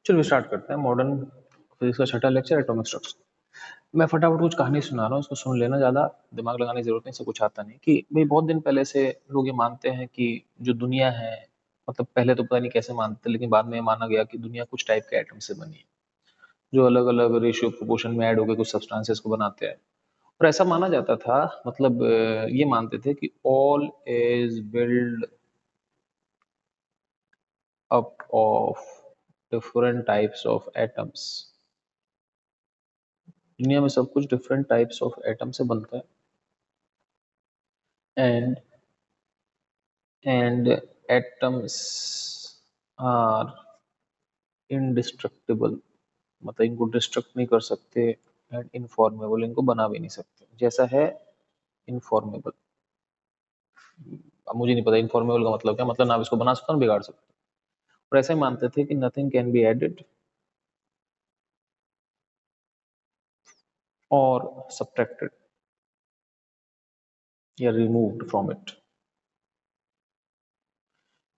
चलो स्टार्ट करते हैं। मॉडर्न फिजिक्स का छठा लेक्चर, एटॉमिक स्ट्रक्चर। मैं फटाफट कुछ कहानी सुना रहा हूँ, उसको सुन लेना, ज्यादा दिमाग लगाने की जरूरत नहीं, इससे कुछ आता नहीं। कि भाई बहुत दिन पहले से लोग ये मानते हैं कि जो दुनिया है, मतलब पहले तो पता नहीं कैसे मानते, लेकिन बाद में ये माना गया कि दुनिया कुछ टाइप के एटम से बनी है, जो अलग अलग रेशियो प्रोपोर्शन में ऐड होकर कुछ सब्सटेंसेस को बनाते हैं। और ऐसा माना जाता था, मतलब ये मानते थे कि all is build up of different types of atoms. दुनिया में सब कुछ डिफरेंट टाइप्स ऑफ एटम से बनता है। And and atoms are indestructible, मतलब इनको डिस्ट्रक्ट नहीं कर सकते। एंड इनफॉर्मेबल, इनको बना भी नहीं सकते। जैसा है इनफॉर्मेबल, अब मुझे नहीं पता इनफॉर्मेबल का मतलब क्या, मतलब ना आप इसको बना सकते हो ना बिगाड़ सकते हो। और ऐसे मानते थे कि नथिंग कैन बी एडेड और सब्ट्रैक्टेड या रिमूव्ड फ्रॉम इट।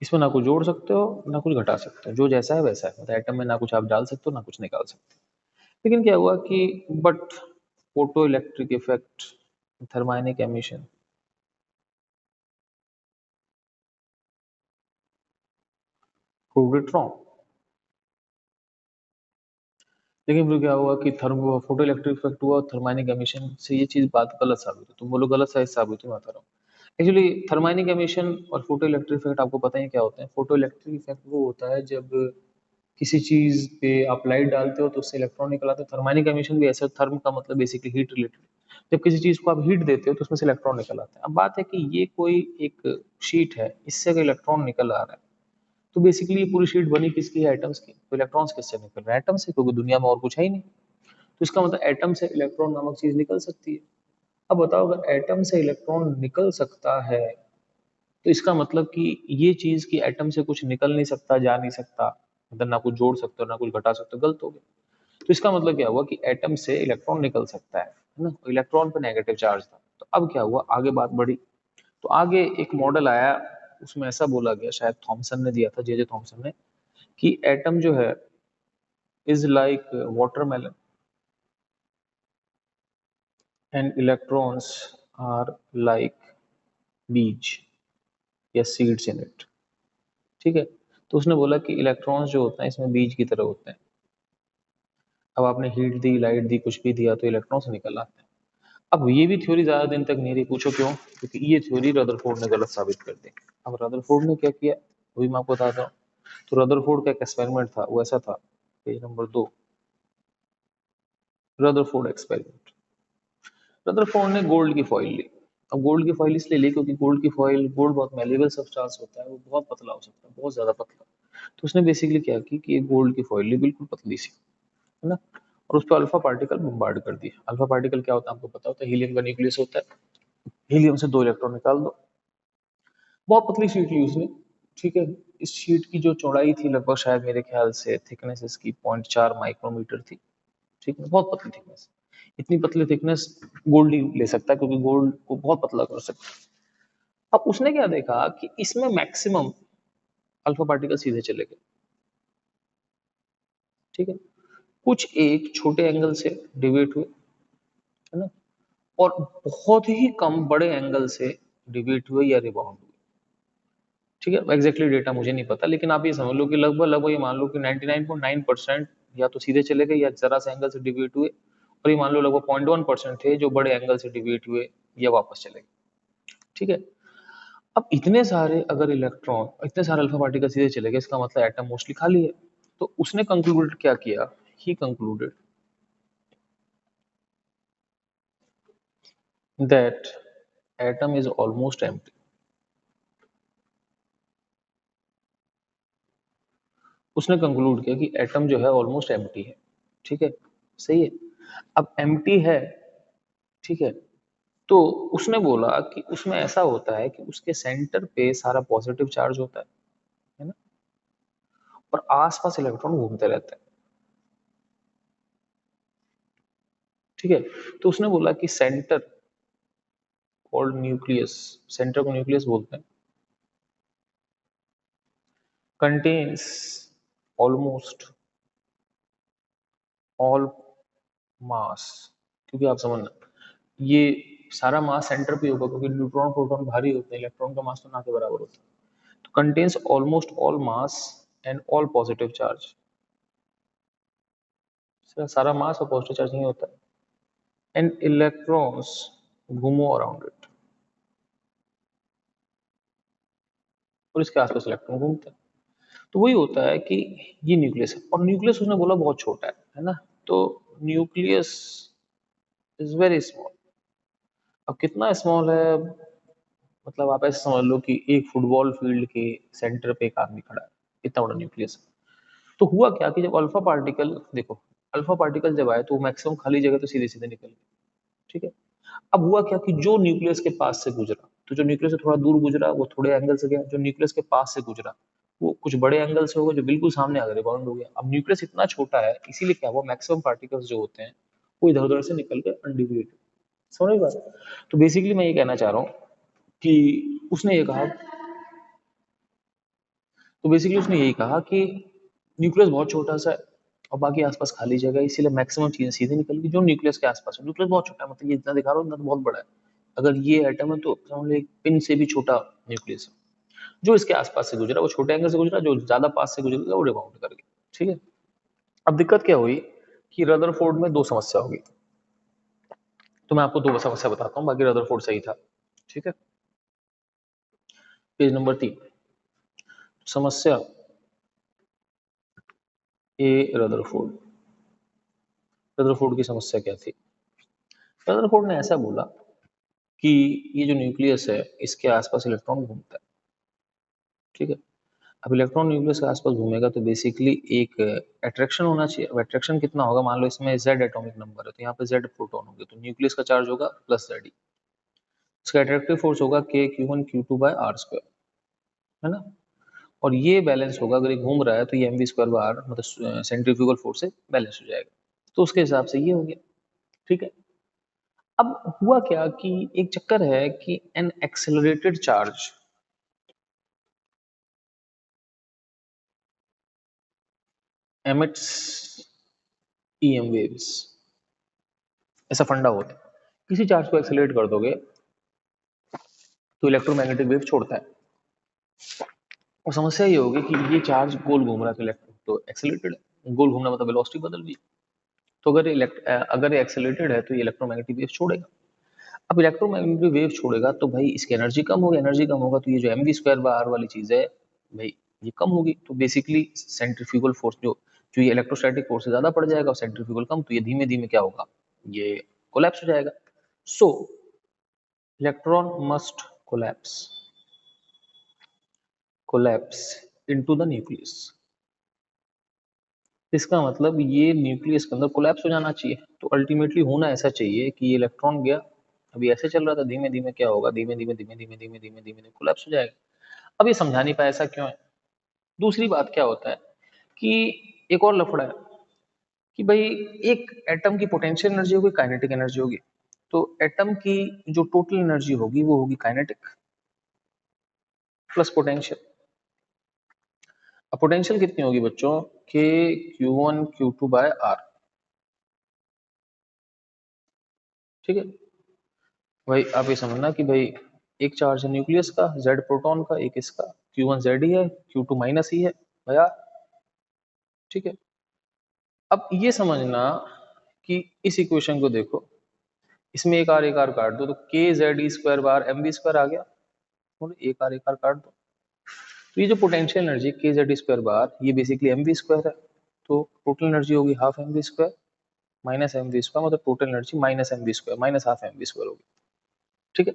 इसमें ना कुछ जोड़ सकते हो ना कुछ घटा सकते हो, जो जैसा है वैसा है। मतलब एटम में ना कुछ आप डाल सकते हो ना कुछ निकाल सकते हो। लेकिन क्या हुआ कि but photo electric effect, thermionic emission, proved it wrong. लेकिन फिर क्या हुआ कि थर्मो फोटो इलेक्ट्रिक इफेक्ट हुआ, थर्माइनिक एमिशन से ये चीज बात गलत साबित हुई। तुम बोलो गलत साबित हुई, मैं बता रहा हूँ। एक्चुअली थर्माइनिक एमिशन और फोटो इलेक्ट्रिक इफेक्ट आपको पता ही क्या होते हैं। फोटो इलेक्ट्रिक इफेक्ट वो होता है जब किसी चीज पे आप लाइट डालते हो तो उससे इलेक्ट्रॉन निकल आते हैं। थर्माइनिक एमिशन भी ऐसा, थर्म का मतलब बेसिकली हीट रिलेटेड। जब किसी चीज को आप हीट देते हो तो उसमें से इलेक्ट्रॉन निकल आते हैं। अब बात है कि ये कोई एक शीट है, इससे अगर इलेक्ट्रॉन निकल आ रहा है तो बेसिकली ये पूरी शीट बनी किसकी है? एटम्स की। तो इलेक्ट्रॉन्स किससे निकल रहे हैं? एटम से, क्योंकि दुनिया में और कुछ है ही नहीं। तो इसका मतलब एटम से इलेक्ट्रॉन नामक चीज निकल सकती है। अब बताओ, अगर एटम से इलेक्ट्रॉन निकल सकता है तो इसका मतलब कि ये चीज की एटम से कुछ निकल नहीं सकता, जा नहीं सकता, मतलब ना कुछ जोड़ सकते हो ना कुछ घटा सकते हो, गलत हो गया। तो इसका मतलब क्या हुआ कि एटम से इलेक्ट्रॉन निकल सकता है ना। इलेक्ट्रॉन पे नेगेटिव चार्ज था। तो अब क्या हुआ, आगे बात बढ़ी। तो आगे एक मॉडल आया, उसमें ऐसा बोला गया, शायद थॉमसन ने दिया था, जे जे थॉमसन ने, कि एटम जो है is like watermelon and electrons are like बीज या सीड्स इन इट। ठीक है। तो उसने बोला कि इलेक्ट्रॉन्स जो होते हैं इसमें बीज की तरह होते हैं। अब आपने हीट दी, लाइट दी, कुछ भी दिया तो इलेक्ट्रॉन्स निकल आते हैं। अब ये भी थ्योरी ज्यादा दिन तक नहीं रही। पूछो क्यों? क्योंकि ये थ्योरी रदरफोर्ड ने गलत साबित कर दी। अब रदरफोर्ड ने क्या किया, वही मैं आपको बताता हूँ। तो रदरफोर्ड का एक एक्सपेरिमेंट था, वो ऐसा था, page number 2, Rutherford experiment. Rutherford ने गोल्ड की फॉइल ली। अब गोल्ड की फॉइल इसलिए ली क्योंकि गोल्ड की फॉइल, गोल्ड बहुत मेलेबल सब्सटेंस होता है, वो बहुत पतला हो सकता है, बहुत ज्यादा पतला। तो उसने बेसिकली क्या की कि गोल्ड की फॉइल ली, बिल्कुल पतली सी, है ना। और उस पर अल्फा पार्टिकल बम्बार्ड कर दिया। अल्फा पार्टिकल क्या होता है आपको पता होता है, हीलियम का न्यूक्लियस होता है। हीलियम से 2 इलेक्ट्रॉन निकाल दो। बहुत पतली शीट ली उसने। ठीक है। इस शीट की जो चौड़ाई थी लगभग, शायद मेरे ख्याल से थिकनेस इसकी 0.4 माइक्रोमीटर थी। ठीक है, बहुत पतली थिकनेस। इतनी पतली थिकनेस गोल्ड ही ले सकता है, क्योंकि गोल्ड को बहुत पतला कर सकता है। अब उसने क्या देखा कि इसमें मैक्सिमम अल्फा पार्टिकल सीधे चले गए। ठीक है। कुछ एक छोटे एंगल से डिवेट हुए, है ना, और बहुत ही कम बड़े एंगल से डिवेट हुए या रिबाउंड हुए। ठीक है। एग्जैक्टली डेटा मुझे नहीं पता, लेकिन आप ये समझ लो कि लगभग लगभग ये मान लो कि 99.9% या तो सीधे चले गए या जरा सा एंगल से डिविएट हुए। और ये मान लो लगभग 0.1% थे जो बड़े एंगल से डिविएट हुए या वापस चले गए। ठीक है। अब इतने सारे अगर इलेक्ट्रॉन, इतने सारे अल्फा पार्टिकल सीधे चले गए, इसका मतलब एटम मोस्टली खाली है। तो उसने कंक्लूडेड क्या किया, he concluded that atom is almost empty. उसने कंक्लूड किया कि एटम जो है ऑलमोस्ट एम्प्टी है। ठीक है। सही है। अब एम्प्टी है, ठीक है, तो उसने बोला कि उसमें ऐसा होता है कि उसके सेंटर पे सारा पॉजिटिव चार्ज होता है ना, और आसपास इलेक्ट्रॉन घूमते रहते हैं। ठीक है। तो उसने बोला कि सेंटर कॉल्ड न्यूक्लियस, सेंटर को न्यूक्लियस बोलते हैं, कंटेन्स ऑलमोस्ट ऑल मास, क्योंकि आप समझना ये सारा मास सेंटर पे होगा, क्योंकि न्यूट्रॉन प्रोटॉन भारी होते हैं, इलेक्ट्रॉन का मास तो ना के बराबर होता है। तो contains almost all mass and all positive charge, सारा मास और पॉजिटिव चार्ज नहीं होता है। एंड इलेक्ट्रॉन्स घूमो अराउंड इट, और इसके आसपास इलेक्ट्रॉन घूमते हैं। तो वही होता है कि ये न्यूक्लियस है, और न्यूक्लियस उसने बोला बहुत छोटा है ना। तो न्यूक्लियस इज वेरी स्मॉल। अब कितना स्मॉल है, मतलब आप ऐसे समझ लो कि एक फुटबॉल फील्ड के सेंटर पे एक आदमी खड़ा है, इतना बड़ा न्यूक्लियस है। तो हुआ क्या कि जब अल्फा पार्टिकल, देखो अल्फा पार्टिकल जब आए तो वो मैक्सिमम खाली जगह तो सीधे सीधे निकल गए, ठीक है। अब हुआ क्या कि जो न्यूक्लियस के पास से गुजरा, तो जो न्यूक्लियस से थोड़ा दूर गुजरा वो थोड़े एंगल से गया, जो न्यूक्लियस के पास से गुजरा वो कुछ बड़े एंगल से होगा, जो बिल्कुल सामने आकर बाउंड हो गया। अब न्यूक्लियस इतना छोटा है, इसीलिए क्या हुआ, मैक्सिमम पार्टिकल्स जो होते हैं वो इधर उधर से निकल के अनडिविएटेड। समझ रही बात? तो बेसिकली मैं ये कहना चाह रहा हूँ कि उसने ये कहा, तो बेसिकली उसने यही कहा कि न्यूक्लियस बहुत छोटा सा है और बाकी आसपास खाली जगह है, इसीलिए मैक्सिमम चीजें सीधे निकल गई जो न्यूक्लियस के आसपास है। न्यूक्लियस बहुत छोटा है, मतलब ये इतना दिखा रहा हूँ इतना तो बहुत बड़ा है। अगर ये एटम है तो समझ लो एक पिन से भी छोटा न्यूक्लियस है। जो इसके आसपास से गुजरा वो छोटे एंगल से गुजरा, जो ज्यादा पास से गुजरा वो रिबाउंड कर गया, ठीक है। अब दिक्कत क्या हुई कि रदरफोर्ड में दो समस्या होगी। तो मैं आपको दो समस्या बताता हूँ, बाकी रदरफोर्ड सही था, ठीक है। पेज नंबर 3, समस्या ए, रदरफोर्ड। रदरफोर्ड की समस्या क्या थी? रदरफोर्ड ने ऐसा बोला कि ये जो न्यूक्लियस है इसके आसपास इलेक्ट्रॉन घूमता है, ठीक है। अब इलेक्ट्रॉन न्यूक्लियस के आसपास घूमेगा तो बेसिकली एक अट्रैक्शन होना चाहिए। अब अट्रैक्शन कितना होगा, मान लो इसमें जेड एटॉमिक नंबर है तो यहाँ पे जेड प्रोटॉन होंगे, तो न्यूक्लियस का चार्ज होगा प्लस जेड ही। इसका अट्रैक्टिव फोर्स होगा के Q1 Q2/r², है ना। और ये बैलेंस होगा, अगर ये घूम रहा है तो ये mv²/r मतलब सेंट्रीफ्यूगल फोर्स से बैलेंस हो जाएगा। तो उसके हिसाब से ये हो गया, ठीक है। अब हुआ क्या कि एक चक्कर है कि N accelerated charge emits EM waves, ऐसा फंडा होता है। किसी चार्ज को एक्सेलरेट कर दोगे तो इलेक्ट्रोमैग्नेटिक वेव छोड़ता है। और समस्या ये होगी कि ये चार्ज गोल घूम रहा है तो इलेक्ट्रो तो एक्सेलरेटेड है, गोल घूमना मतलब वेलोसिटी बदल गई। तो अगर ये एक्सेलरेटेड है तो ये इलेक्ट्रोमैग्नेटिक वेव छोड़ेगा। अब इलेक्ट्रोमैग्नेटिक वेव छोड़ेगा तो भाई इसकी एनर्जी कम होगी, एनर्जी कम होगा तो ये जो mv²/r वाली चीज है भाई ये कम होगी। तो बेसिकली सेंट्रीफ्यूगल फोर्स जो जो ये इलेक्ट्रोस्टैटिक फोर्स से ज्यादा पड़ जाएगा और सेंट्रीफ्यूगल कम, तो ये धीमे धीमे क्या होगा, ये कोलैप्स हो जाएगा। सो electron must collapse collapse into the nucleus. इसका मतलब ये न्यूक्लियस के अंदर कोलैप्स हो जाना चाहिए। तो अल्टीमेटली होना ऐसा चाहिए कि ये इलेक्ट्रॉन गया, अभी ऐसे चल रहा था, धीमे धीमे क्या होगा, धीमे धीमे धीमे धीमे धीमे धीमे धीमे धीमे कोलैप्स हो जाएगा। अब ये समझा नहीं पाया ऐसा क्यों है। दूसरी बात क्या होता है कि एक और लफड़ा है कि भाई एक एटम की पोटेंशियल एनर्जी होगी, काइनेटिक एनर्जी होगी। तो एटम की जो टोटल एनर्जी होगी वो होगी काइनेटिक प्लस पोटेंशियल। अब पोटेंशियल कितनी होगी बच्चों, के Q1 Q2/r, ठीक है। भाई आप ये समझना कि भाई एक चार्ज है न्यूक्लियस का जेड प्रोटॉन का, एक इसका Q1 जेड ही है, Q2 माइनस ही है भैया, ठीक है। अब ये समझना कि इस इक्वेशन को देखो, इसमें एक आर काट दो तो k(z)² आ गया, और एक आर काट दो तो ये जो पोटेंशियल एनर्जी k(z)² ये बेसिकली mv² है। तो टोटल एनर्जी होगी हाफ mv² माइनस mv², मतलब total energy minus mv² minus half mv² होगी, ठीक है।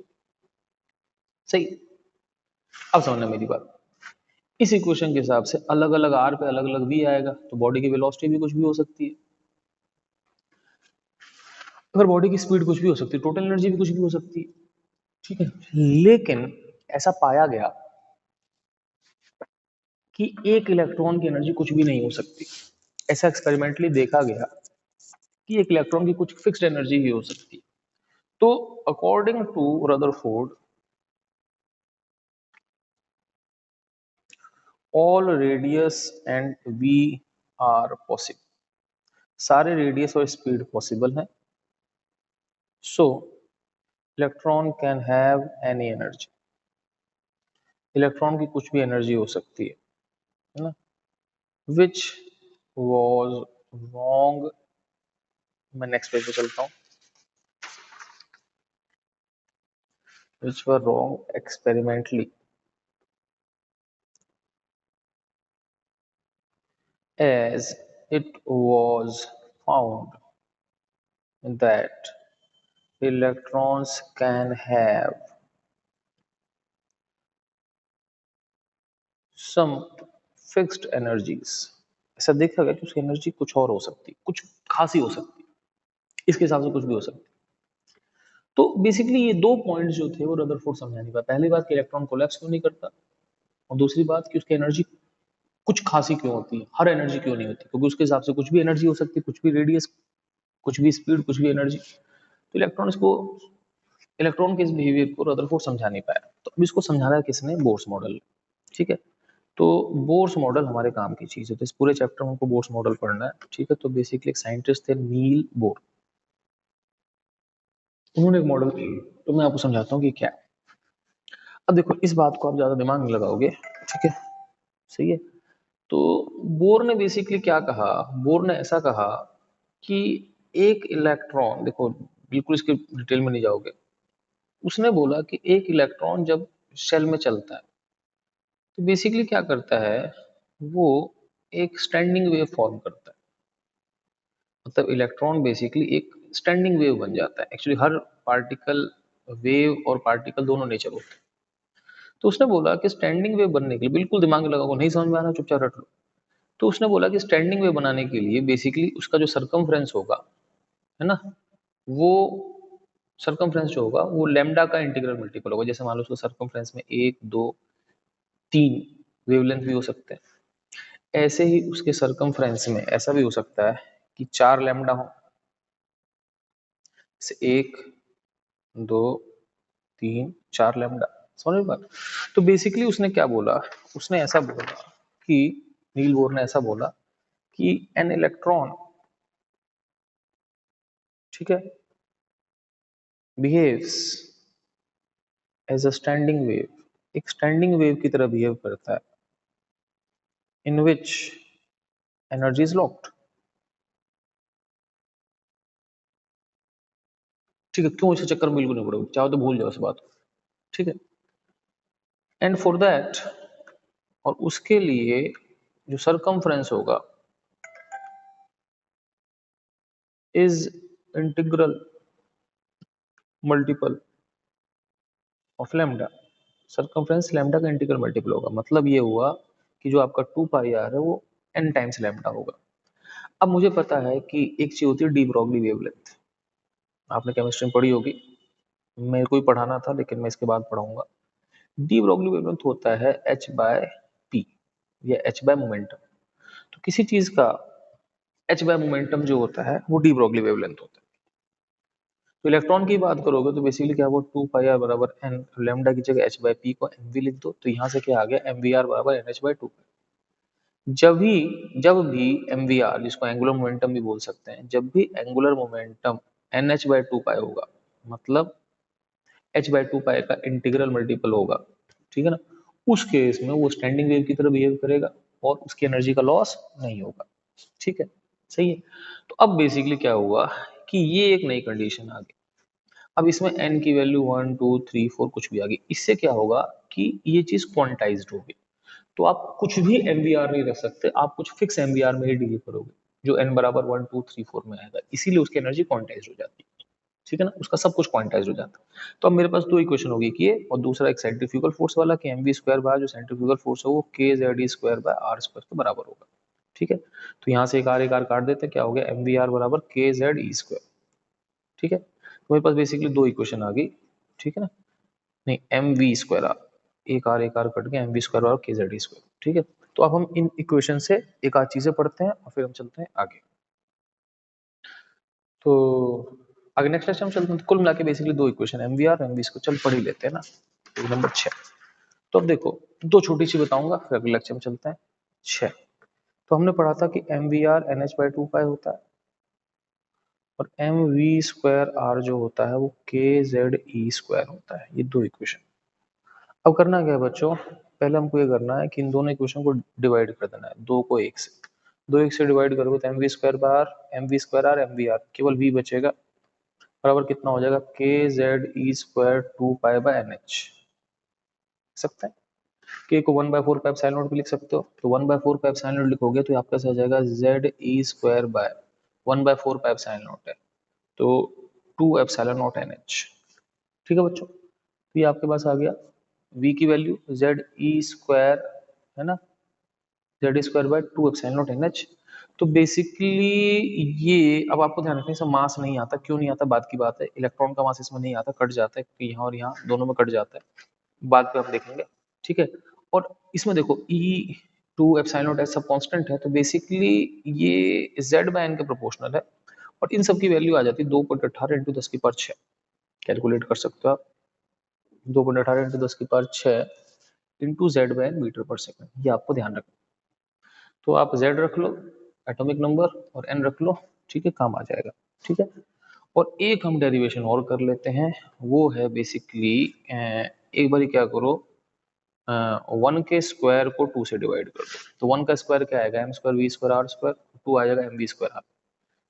सही। अब समझना मेरी बात, इस इक्वेशन के हिसाब से अलग अलग आर पे अलग अलग वी आएगा, तो बॉडी की वेलोसिटी भी कुछ भी हो सकती है। अगर बॉडी की स्पीड कुछ भी हो सकती है, टोटल एनर्जी भी कुछ भी हो सकती है, ठीक है। लेकिन ऐसा पाया गया कि एक इलेक्ट्रॉन की एनर्जी कुछ भी नहीं हो सकती। ऐसा एक्सपेरिमेंटली देखा गया कि एक इलेक्ट्रॉन की कुछ फिक्स्ड एनर्जी ही हो सकती है। तो according to Rutherford all radius and v are possible, सारे रेडियस और स्पीड पॉसिबल है। So electron can have any energy, electron की कुछ भी एनर्जी हो सकती है ना। विच वॉज रॉन्ग, मैं नेक्स्ट पेज पे चलता हूँ। Which were wrong experimentally as it was found that electrons can have some fixed energies। ऐसा देखा गया कि उसकी एनर्जी कुछ और हो सकती, कुछ खासी हो सकती, इसके हिसाब से कुछ भी हो सकती। तो बेसिकली ये दो पॉइंट्स जो थे वो रदरफोर्ड समझा नहीं पाया। पहली बात कि इलेक्ट्रॉन कोलैप्स क्यों नहीं करता, और दूसरी बात कि उसकी एनर्जी कुछ खासी क्यों होती है, हर एनर्जी क्यों नहीं होती, क्योंकि उसके हिसाब से कुछ भी एनर्जी हो सकती है, कुछ भी रेडियस, कुछ भी स्पीड, कुछ भी एनर्जी। तो इलेक्ट्रॉन के इस बिहेवियर को रदरफोर्ड समझा नहीं पाया। तो अब इसको समझाना है किसने, बोर्स मॉडल। ठीक है, तो बोर्स मॉडल हमारे काम की चीज है। तो इस पूरे चैप्टर में हमको बोर्स मॉडल पढ़ना है। ठीक है, तो बेसिकली एक साइंटिस्ट थे नील बोर, उन्होंने एक मॉडल, तो मैं आपको समझाता हूँ कि क्या है। अब देखो, इस बात को आप ज्यादा दिमाग नहीं लगाओगे, ठीक है, सही है। तो बोर ने बेसिकली क्या कहा, बोर ने ऐसा कहा कि एक इलेक्ट्रॉन, देखो बिल्कुल इसके डिटेल में नहीं जाओगे, उसने बोला कि एक इलेक्ट्रॉन जब शेल में चलता है तो बेसिकली क्या करता है, वो एक स्टैंडिंग वेव फॉर्म करता है। मतलब इलेक्ट्रॉन बेसिकली एक स्टैंडिंग वेव बन जाता है। एक्चुअली हर पार्टिकल, वेव और पार्टिकल दोनों नेचर होते हैं। तो उसने बोला कि स्टैंडिंग वेव बनने के लिए, बिल्कुल दिमाग में लगाओ, नहीं समझ में आ रहा चुपचाप रट लो। तो उसने बोला कि स्टैंडिंग वेव बनाने के लिए बेसिकली उसका जो सरकमफ्रेंस होगा, है ना, वो सरकमफ्रेंस जो होगा वो लैम्डा का इंटीग्रल मल्टीपल होगा। जैसे मान लो उसका सरकमफ्रेंस में एक, दो, तीन वेवलेंथ भी हो सकते हैं, ऐसे ही उसके सरकमफ्रेंस में ऐसा भी हो सकता है कि चार लैम्डा हो, से एक, दो, तीन, चार लैम्डा। समझ में बात। तो बेसिकली उसने क्या बोला, उसने ऐसा बोला कि नील बोर ने ऐसा बोला कि एन इलेक्ट्रॉन, ठीक है, behaves as a standing wave, एक स्टैंडिंग वेव की तरह बिहेव करता है, in which energy is locked. ठीक है, क्यों इसे चक्कर में बिल्कुल नहीं पड़ोगे, चाहो तो भूल जाओ इस बात को। ठीक है, एंड फॉर दैट, और उसके लिए जो सरकमफ्रेंस होगा is integral multiple of lambda. Circumference lambda का इंटीग्रल मल्टीपल होगा। मतलब ये हुआ कि जो आपका 2 पाई आर है वो n टाइम्स लैम्डा होगा। अब मुझे पता है कि एक चीज होती है डी ब्रॉगली वेवलेंथ, आपने केमिस्ट्री में पढ़ी होगी, मेरे को ही पढ़ाना था लेकिन मैं इसके बाद पढ़ाऊंगा। डी ब्रॉगली वेवलेंथ होता है h बाय p, या h बाय मोमेंटम। तो किसी चीज का h बाय मोमेंटम जो होता है वो डी ब्रॉगली वेवलेंथ होता है। तो इलेक्ट्रॉन की बात करोगे तो बेसिकली क्या, वो 2 पाई आर बराबर एन, लेमडा की जगह h बाय पी को एम वी लिख दो, तो यहाँ से क्या आ गया, एम वी आर बराबर एन एच बाई टू। जब भी एम वी आर, जिसको एंगुलर मोमेंटम भी बोल सकते हैं, जब भी angular momentum n h by two pi होगा, मतलब एच बाई टू पाई का इंटीग्रल मल्टीपल होगा, ठीक है ना, उस केस में वो स्टैंडिंग वेव की तरह बिहेव करेगा और उसकी एनर्जी का लॉस नहीं होगा। ठीक है, सही है। तो अब बेसिकली क्या हुआ कि ये एक नई कंडीशन आ गई। अब इसमें n की वैल्यू 1 2 3 4 कुछ भी आ गई। इससे क्या होगा कि ये चीज क्वांटाइज्ड होगी। तो आप कुछ भी एमवीआर नहीं रख सकते, आप कुछ फिक्स एमवीआर में ही डील करोगे, जो n बराबर 1 2 3 4 में आएगा। इसीलिए उसकी एनर्जी क्वांटाइज हो जाती है। ठीक है ना, उसका सब कुछ क्वांटाइज हो जाता है। तो अब मेरे पास दो इक्वेशन होगी कि ये, और दूसरा एक सेंट्रीफ्यूगल फोर्स वाला कि एम वी स्क्वायर बाय जो सेंट्रीफ्यूगल फोर्स है वो K Z E square by R square के बराबर होगा। ठीक है, तो यहाँ से एक आर काट देते हैं, क्या हो गया, एम वी आर बराबर के जेड ई स्क्वायर। ठीक है, तो मेरे पास बेसिकली दो इक्वेशन आ गई। ठीक है ना, नहीं, एम वी स्क्वायर आर, एक आर कट गया, एम वी स्क्वायर और के जेड स्क्वायर। ठीक है, तो अब हम इन इक्वेशन से एक आध चीजें पढ़ते हैं और फिर हम चलते हैं आगे। तो आगे नेक्स्ट लेक्चर में चलते हैं। तो कुल मिला के बेसिकली दो equation, M we R M V square, चल पढ़ ही लेते हैं ना। तो नंबर 6, तो अब देखो दो छोटी सी बताऊंगा फिर अगले लेक्चर में चलते हैं। 6, तो हमने पढ़ा था कि M we r n h by two pi होता है, और एम वी स्क्वायर आर जो होता है वो के जेड ई स्क्वायर होता है। ये दो इक्वेशन। अब करना क्या है बच्चों, पहले हमको ये करना है कि इन दोनों इक्वेशन को डिवाइड कर देना है, दो को एक से। दो एक से डिवाइड करोगे तो एम वी स्क्वायर बार M V square R M we R, केवल वी बचेगा, बराबर कितना हो जाएगा, के जेड ई स्क्वायर 2 पाई/एन एच। सकते हैं के को 1/4 पाई एप्सिलॉन नॉट भी लिख सकते हो, तो 1/4 पाई एप्सिलॉन नॉट लिखोगे तो आपका कैसे आ जाएगा, Z E square bye 1/4 pi epsilon not है, तो 2 एप्सिलॉन नॉट एन एच। ठीक है बच्चों, तो ये आपके पास आ गया v की वैल्यू जेड ई स्क्वायर, है ना, Z square by 2 epsilon not an H. तो बेसिकली ये, अब आपको ध्यान रखना इसमें मास नहीं आता, क्यों नहीं आता बात की बात है, इलेक्ट्रॉन का मास इसमें नहीं आता, कट जाता है क्योंकि यहाँ और यहाँ दोनों में कट जाता है, बाद पे हम देखेंगे। ठीक है, और इसमें देखो ई 2 एप्सिलॉन नॉट सब कांस्टेंट है, तो बेसिकली ये जेड बाय एन के प्रोपोर्शनल है, और इन सब की वैल्यू आ जाती है 2.18 इंटू 10⁶। कैलकुलेट कर सकते हो आप, 2.18 into 10⁶ into Z by N meter पर सेकंड, ये आपको ध्यान रखना। तो आप z रख लो एटॉमिक नंबर और n रख लो, ठीक है, काम आ जाएगा। ठीक है, और एक हम डेरिवेशन और कर लेते हैं, वो है बेसिकली एक बार क्या करो, 1 के स्क्वायर को 2 से डिवाइड कर दो, तो 1 का स्क्वायर क्या आएगा, M square V square R square, 2 आ जाएगा एम वी स्क्वायर आर,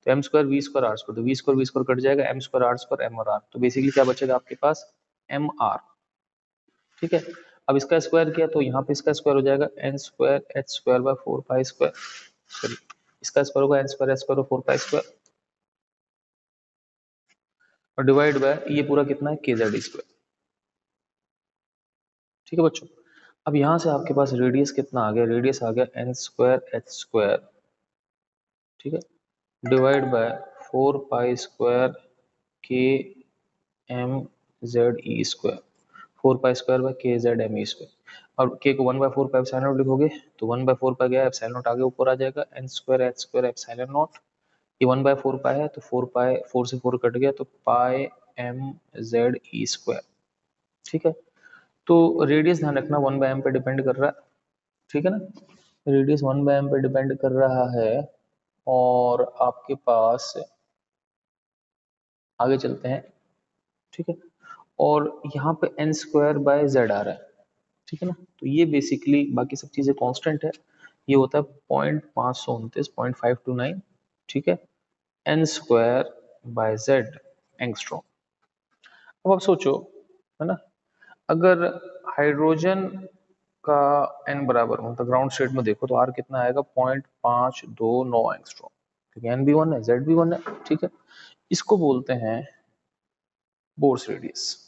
तो M square V square R square, तो वी स्क्वायर कट जाएगा, M square R square M और आर, तो बेसिकली क्या बचेगा आपके पास, एम आर। ठीक है, अब इसका स्क्वायर किया तो यहाँ पे इसका स्क्वायर हो जाएगा N square H square by 4 pi square, sorry इसका स्क्वायर होगा N square H square 4 pi square, और डिवाइड बाय ये पूरा कितना है, के जेड स्क्वायर। ठीक है बच्चों, अब यहाँ से आपके पास रेडियस कितना आ गया, रेडियस आ गया एन स्क्वायर एच स्क्वायर, ठीक है, divide by 4 pi square K M Z E square, 4 pi square by K Z M E square, और के को 1/4 पाई एप्सिलॉन नॉट लिखोगे तो 1/4 पाई गया, एप्सिलॉन नॉट आगे ऊपर आ जाएगा, N square H square epsilon naught, ये 1/4 पाई है तो 4 पाई, 4 से 4 कट गया तो पाई एम जेड ई स्क्वायर। ठीक है, तो रेडियस ध्यान रखना 1/m पे डिपेंड कर रहा है, ठीक है ना, रेडियस 1/m पे डिपेंड कर रहा है, और आपके पास आगे चलते हैं। ठीक है, और यहाँ पे एन स्क्वायर बाय जेड आ रहा है, ठीक है ना, तो ये बेसिकली बाकी सब चीजें कांस्टेंट है, ये होता है 0.529, ठीक है, N square by Z angstrom. अब आप सोचो, है ना, अगर हाइड्रोजन का एन बराबर हो तो ग्राउंड स्टेट में देखो तो आर कितना आएगा, 0.529 एंगस्ट्रॉम, क्योंकि एन भी 1 है जेड भी 1 है। ठीक है, इसको बोलते हैं बोर्स रेडियस।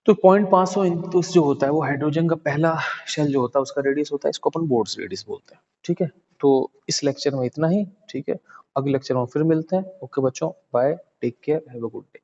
तो 0.500 इंटू जो होता है वो हाइड्रोजन का पहला शेल जो होता है उसका रेडियस होता है, इसको अपन बोर्स रेडियस बोलते हैं। ठीक है, तो इस लेक्चर में इतना ही। ठीक है, अगले लेक्चर में फिर मिलते हैं। ओके बच्चों, bye, take care, have a good day.